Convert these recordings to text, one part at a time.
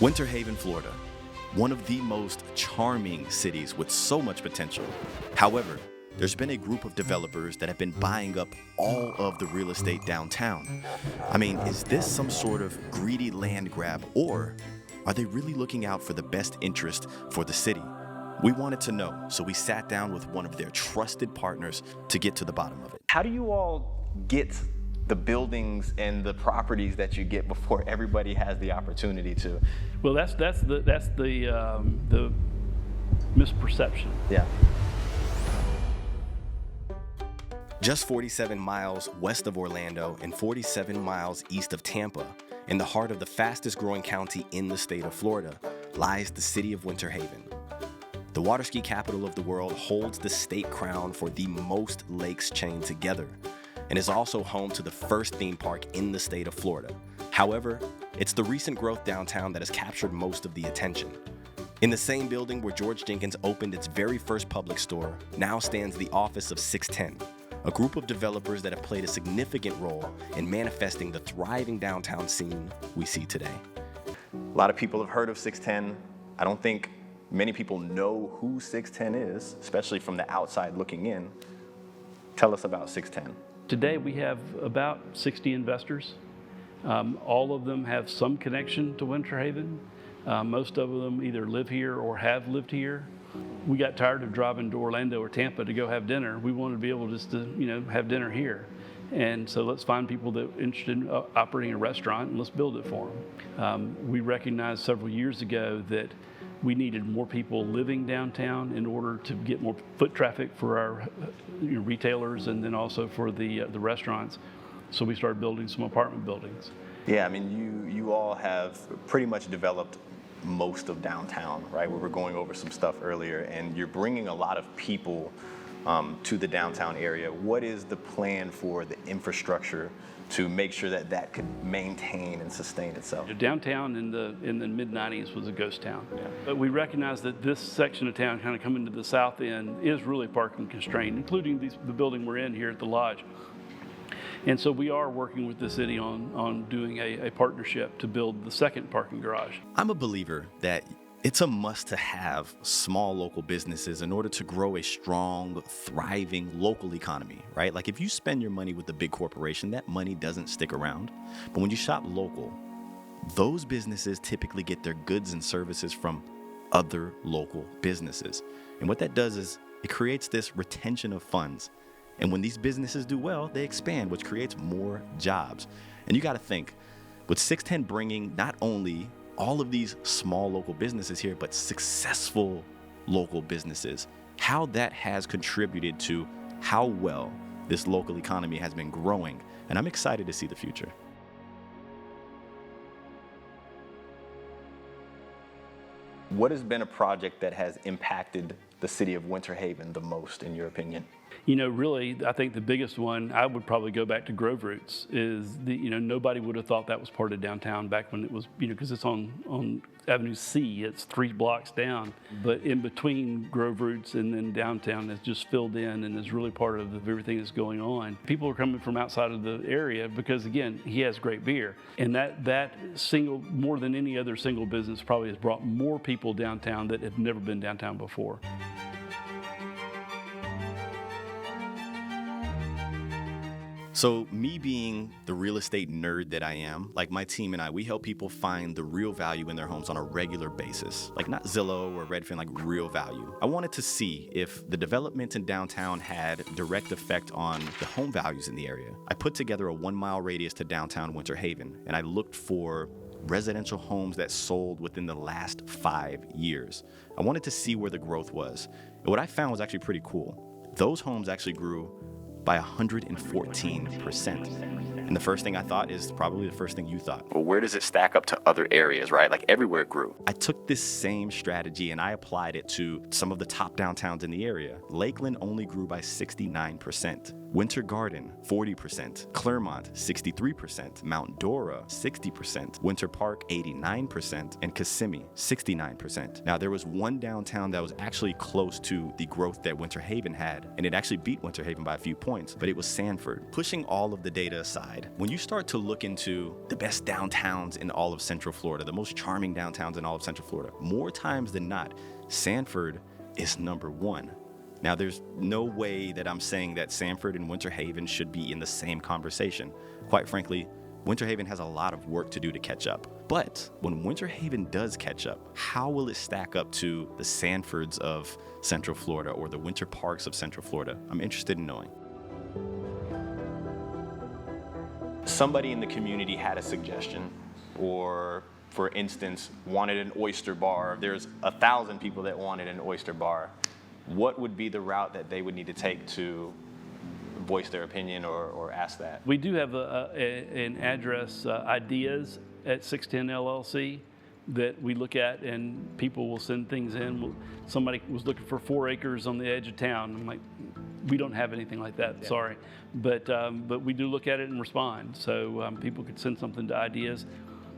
Winter Haven, Florida, one of the most charming cities with so much potential. However, there's been a group of developers that have been buying up all of the real estate downtown. I mean, is this some sort of greedy land grab, or are they really looking out for the best interest for the city? We wanted to know, so we sat down with one of their trusted partners to get to the bottom of it. How do you all get the buildings and the properties that you get before everybody has the opportunity to? Well, that's the misperception. Yeah. Just 47 miles west of Orlando and 47 miles east of Tampa, in the heart of the fastest growing county in the state of Florida, lies the city of Winter Haven. The water ski capital of the world holds the state crown for the most lakes chained together, and is also home to the first theme park in the state of Florida. However, it's the recent growth downtown that has captured most of the attention. In the same building where George Jenkins opened its very first public store, now stands the office of 610, a group of developers that have played a significant role in manifesting the thriving downtown scene we see today. A lot of people have heard of 610. I don't think many people know who 610 is, especially from the outside looking in. Tell us about 610. Today we have about 60 investors. All of them have some connection to Winter Haven. Most of them either live here or have lived here. We got tired of driving to Orlando or Tampa to go have dinner. We wanted to be able just to, have dinner here. And so let's find people that are interested in operating a restaurant and let's build it for them. We recognized several years ago that we needed more people living downtown in order to get more foot traffic for our retailers and then also for the restaurants. So we started building some apartment buildings. Yeah, I mean, you all have pretty much developed most of downtown, right? We were going over some stuff earlier, and you're bringing a lot of people to the downtown area. What is the plan for the infrastructure to make sure that that could maintain and sustain itself? Downtown in the mid-90s was a ghost town. Yeah. But we recognize that this section of town kind of coming to the south end is really parking constrained, including the building we're in here at the Lodge. And so we are working with the city on doing a partnership to build the second parking garage. I'm a believer that it's a must to have small local businesses in order to grow a strong, thriving local economy, right? Like if you spend your money with the big corporation, that money doesn't stick around. But when you shop local, those businesses typically get their goods and services from other local businesses. And what that does is it creates this retention of funds. And when these businesses do well, they expand, which creates more jobs. And you got to think, with 610 bringing not only all of these small local businesses here, but successful local businesses, how that has contributed to how well this local economy has been growing. And I'm excited to see the future. What has been a project that has impacted the city of Winter Haven the most, in your opinion? Really, I think the biggest one, I would probably go back to Grove Roots, is nobody would have thought that was part of downtown back when it was, because it's on Avenue C, it's 3 blocks down. But in between Grove Roots and then downtown, it's just filled in and is really part of everything that's going on. People are coming from outside of the area because, again, he has great beer. And that single, more than any other single business, probably has brought more people downtown that have never been downtown before. So me being the real estate nerd that I am, like my team and I, we help people find the real value in their homes on a regular basis. Like not Zillow or Redfin, like real value. I wanted to see if the development in downtown had direct effect on the home values in the area. I put together a 1-mile radius to downtown Winter Haven, and I looked for residential homes that sold within the last 5 years. I wanted to see where the growth was. And what I found was actually pretty cool. Those homes actually grew by 114%. And the first thing I thought is probably the first thing you thought. Well, where does it stack up to other areas, right? Like everywhere it grew. I took this same strategy and I applied it to some of the top downtowns in the area. Lakeland only grew by 69%. Winter Garden, 40%, Claremont, 63%, Mount Dora, 60%, Winter Park, 89%, and Kissimmee, 69%. Now, there was one downtown that was actually close to the growth that Winter Haven had, and it actually beat Winter Haven by a few points, but it was Sanford. Pushing all of the data aside, when you start to look into the best downtowns in all of Central Florida, the most charming downtowns in all of Central Florida, more times than not, Sanford is number one. Now, there's no way that I'm saying that Sanford and Winter Haven should be in the same conversation. Quite frankly, Winter Haven has a lot of work to do to catch up. But when Winter Haven does catch up, how will it stack up to the Sanfords of Central Florida or the Winter Parks of Central Florida? I'm interested in knowing. Somebody in the community had a suggestion, or for instance, wanted an oyster bar. There's 1,000 people that wanted an oyster bar. What would be the route that they would need to take to voice their opinion or ask that? We do have an address, ideas at 610 LLC, that we look at, and people will send things in. Somebody was looking for 4 acres on the edge of town. I'm like, we don't have anything like that, sorry. But we do look at it and respond. So people could send something to ideas.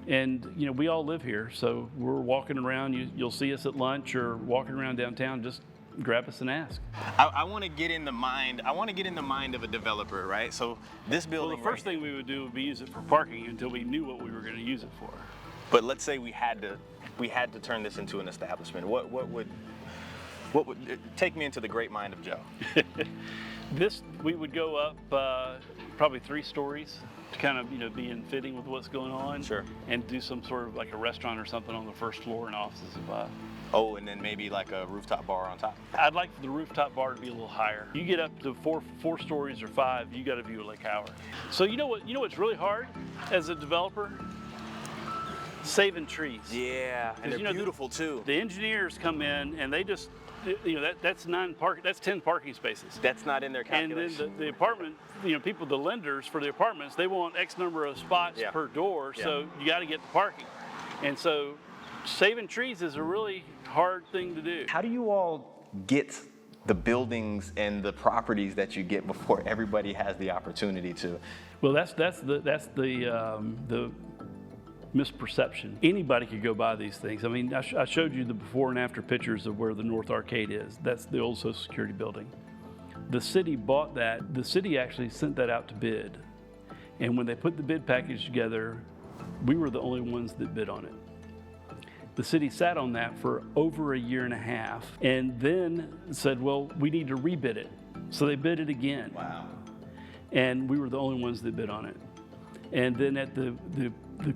And we all live here, so we're walking around. You'll see us at lunch or walking around downtown. Just grab us and ask. I want to get in the mind. I want to get in the mind of a developer, right? So this building. Well, the first thing we would do would be use it for parking until we knew what we were going to use it for. But let's say we had to turn this into an establishment. What would take me into the great mind of Joe? We would go up probably 3 stories to kind of be in fitting with what's going on. Sure. And do some sort of like a restaurant or something on the first floor and offices above. Oh, and then maybe like a rooftop bar on top. I'd like the rooftop bar to be a little higher. You get up to four stories or 5, you got to view Lake Howard. So you know what's really hard as a developer? Saving trees. Yeah, and they're beautiful too. The engineers come in and they just, that's 10 parking spaces. That's not in their calculation. And then the apartment, people, the lenders for the apartments, they want X number of spots per door, so you got to get the parking. And so saving trees is a really hard thing to do. How do you all get the buildings and the properties that you get before everybody has the opportunity to? Well, that's the misperception. Anybody could go buy these things. I mean, I showed you the before and after pictures of where the North Arcade is. That's the old Social Security building. The city bought that. The city actually sent that out to bid. And when they put the bid package together, we were the only ones that bid on it. The city sat on that for over 1.5 years and then said, well, we need to rebid it. So they bid it again. Wow. And we were the only ones that bid on it. And then at the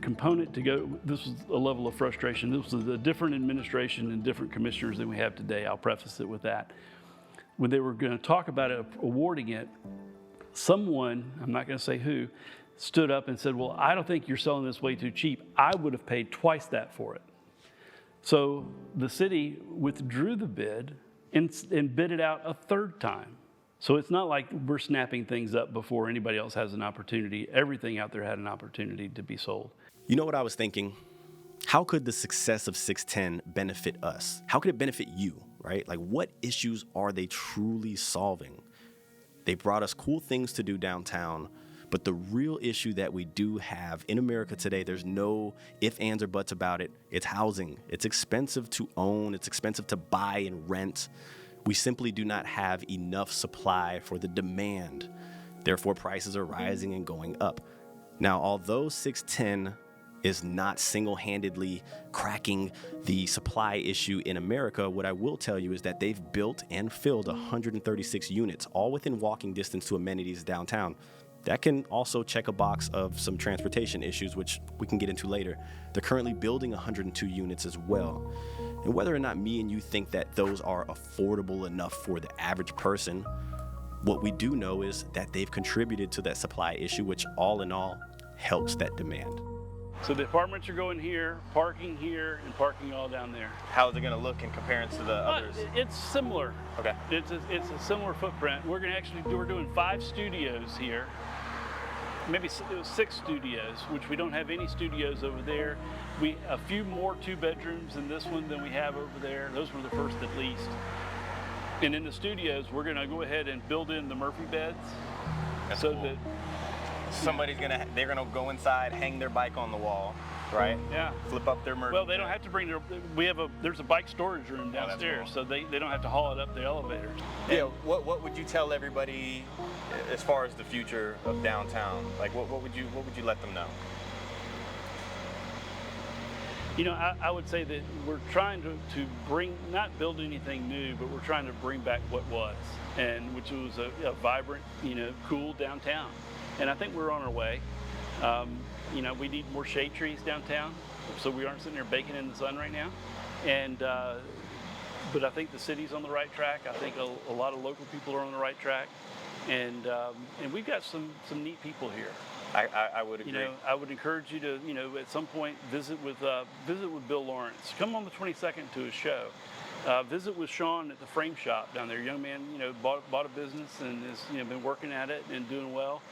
component to go, this was a level of frustration. This was a different administration and different commissioners than we have today. I'll preface it with that. When they were going to talk about awarding it, someone, I'm not going to say who, stood up and said, well, I don't think you're selling this way too cheap. I would have paid twice that for it. So the city withdrew the bid and bid it out a 3rd time. So it's not like we're snapping things up before anybody else has an opportunity. Everything out there had an opportunity to be sold. You know what I was thinking? How could the success of 610 benefit us? How could it benefit you, right? Like, what issues are they truly solving? They brought us cool things to do downtown, but the real issue that we do have in America today, there's no ifs, ands, or buts about it. It's housing. It's expensive to own. It's expensive to buy and rent. We simply do not have enough supply for the demand. Therefore, prices are rising and going up. Now, although 610 is not single-handedly cracking the supply issue in America, what I will tell you is that they've built and filled 136 units, all within walking distance to amenities downtown. That can also check a box of some transportation issues, which we can get into later. They're currently building 102 units as well. And whether or not me and you think that those are affordable enough for the average person, what we do know is that they've contributed to that supply issue, which all in all helps that demand. So the apartments are going here, and parking all down there. How is it going to look in comparison to the others? It's similar. Okay. It's a similar footprint. We're doing 5 studios here. Maybe 6 studios, which we don't have any studios over there. A few more 2 bedrooms in this one than we have over there. Those were the first at least. And in the studios, we're going to go ahead and build in the Murphy beds. That's so cool. that they're gonna go inside, hang their bike on the wall, right? Yeah. Flip up their Murphy. Well, they don't have to bring there's a bike storage room downstairs, cool. so they don't have to haul it up the elevator. Yeah, what would you tell everybody as far as the future of downtown? Like, what would you let them know? You know, I would say that we're trying to bring, not build anything new, but we're trying to bring back what was, and which was a vibrant, cool downtown. And I think we're on our way. We need more shade trees downtown, so we aren't sitting there baking in the sun right now. And but I think the city's on the right track. I think a lot of local people are on the right track, and we've got some neat people here. I would agree. I would encourage you to, at some point visit with Bill Lawrence. Come on the 22nd to his show. Visit with Sean at the Frame Shop down there. Young man, bought a business and has, been working at it and doing well.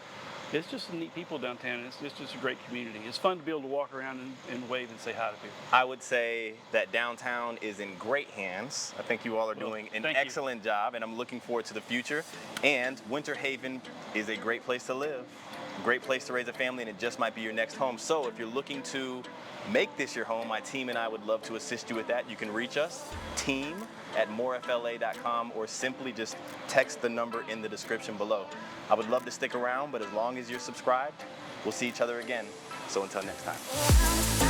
It's just some neat people downtown. It's just a great community. It's fun to be able to walk around and wave and say hi to people. I would say that downtown is in great hands. I think you all are doing an excellent job, and I'm looking forward to the future. And Winter Haven is a great place to live, a great place to raise a family, and it just might be your next home. So if you're looking to make this your home, my team and I would love to assist you with that. You can reach us, team@morefla.com, or simply just text the number in the description below. I would love to stick around, but as long as you're subscribed, we'll see each other again. So until next time.